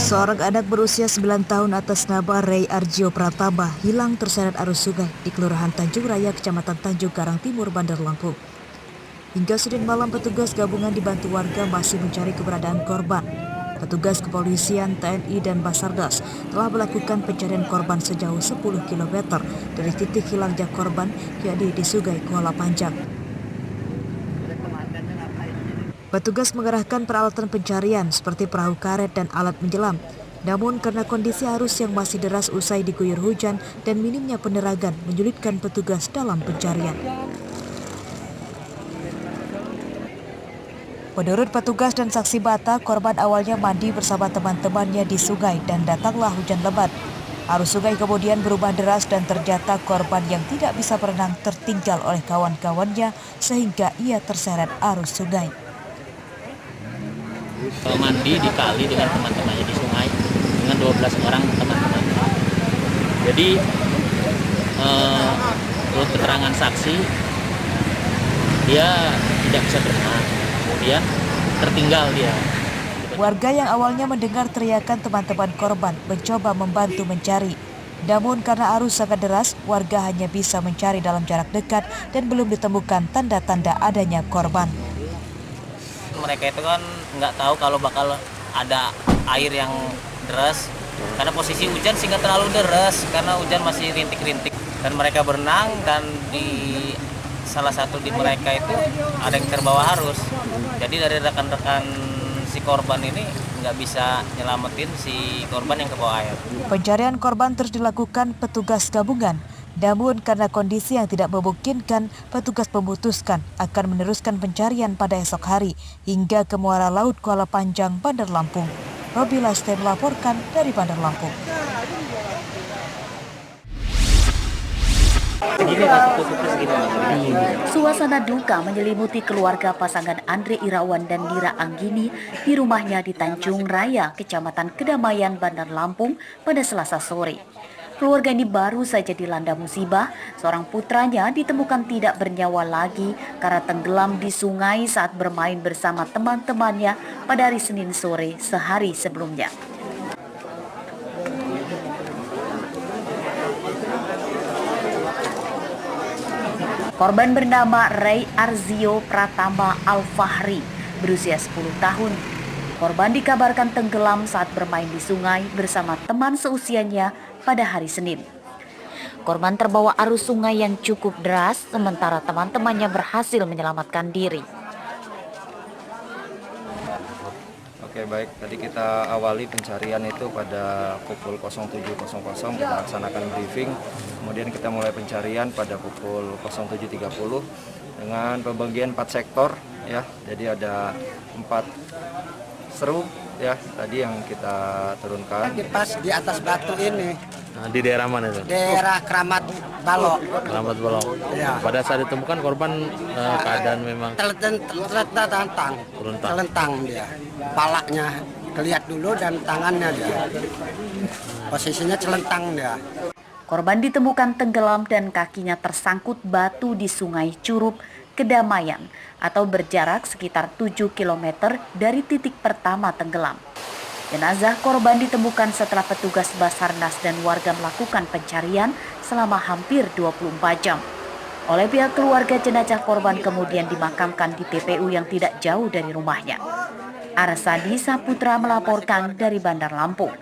Seorang anak berusia 9 tahun atas nama Ray Arjio Pratama hilang terseret arus sungai di Kelurahan Tanjung Raya, Kecamatan Tanjung Karang Timur, Bandar Lampung. Hingga Senin malam, petugas gabungan dibantu warga masih mencari keberadaan korban. Petugas kepolisian, TNI, dan Basarnas telah melakukan pencarian korban sejauh 10 km dari titik hilangnya korban, yakni di Sungai Kuala Panjang. Petugas mengerahkan peralatan pencarian seperti perahu karet dan alat menyelam. Namun karena kondisi arus yang masih deras usai diguyur hujan dan minimnya penerangan menyulitkan petugas dalam pencarian. Menurut petugas dan saksi mata, korban awalnya mandi bersama teman-temannya di sungai dan datanglah hujan lebat. Arus sungai kemudian berubah deras dan ternyata korban yang tidak bisa berenang tertinggal oleh kawan-kawannya sehingga ia terseret arus sungai. Mandi di kali dengan teman-temannya di sungai dengan 12 orang teman-temannya. Jadi menurut keterangan saksi, dia tidak bisa berenang, kemudian tertinggal dia. Warga yang awalnya mendengar teriakan teman-teman korban mencoba membantu mencari. Namun karena arus sangat deras, warga hanya bisa mencari dalam jarak dekat dan belum ditemukan tanda-tanda adanya korban. Mereka itu kan nggak tahu kalau bakal ada air yang deras, karena posisi hujan sih nggak terlalu deras karena hujan masih rintik-rintik, dan mereka berenang dan di salah satu di mereka itu ada yang terbawa arus. Jadi dari rekan-rekan si korban ini nggak bisa nyelamatin si korban yang ke bawah air. Pencarian korban terus dilakukan petugas gabungan. Namun karena kondisi yang tidak memungkinkan, petugas memutuskan akan meneruskan pencarian pada esok hari hingga ke muara laut Kuala Panjang, Bandar Lampung. Robi Laste melaporkan dari Bandar Lampung. Suasana duka menyelimuti keluarga pasangan Andre Irawan dan Dira Anggini di rumahnya di Tanjung Raya, Kecamatan Kedamaian, Bandar Lampung pada Selasa sore. Keluarga ini baru saja dilanda musibah. Seorang putranya ditemukan tidak bernyawa lagi karena tenggelam di sungai saat bermain bersama teman-temannya pada hari Senin sore sehari sebelumnya. Korban bernama Ray Arjio Pratama Al-Fahri, berusia 10 tahun. Korban dikabarkan tenggelam saat bermain di sungai bersama teman seusianya pada hari Senin. Korban terbawa arus sungai yang cukup deras, sementara teman-temannya berhasil menyelamatkan diri. Oke, baik. Tadi kita awali pencarian itu pada pukul 07.00, kita laksanakan briefing. Kemudian kita mulai pencarian pada pukul 07.30 dengan pembagian 4 sektor ya. Jadi ada 4 seru ya tadi yang kita turunkan. Pas di atas batu ini. Nah, di daerah mana itu? Daerah Keramat Balok. Keramat Balok. Ya. Pada saat ditemukan korban keadaan memang telentang dia. Palanya kelihat dulu dan tangannya dia. Posisinya celentang dia. Korban ditemukan tenggelam dan kakinya tersangkut batu di Sungai Curup, Kedamaian, atau berjarak sekitar 7 km dari titik pertama tenggelam. Jenazah korban ditemukan setelah petugas Basarnas dan warga melakukan pencarian selama hampir 24 jam. Oleh pihak keluarga, jenazah korban kemudian dimakamkan di TPU yang tidak jauh dari rumahnya. Arsadi Saputra melaporkan dari Bandar Lampung.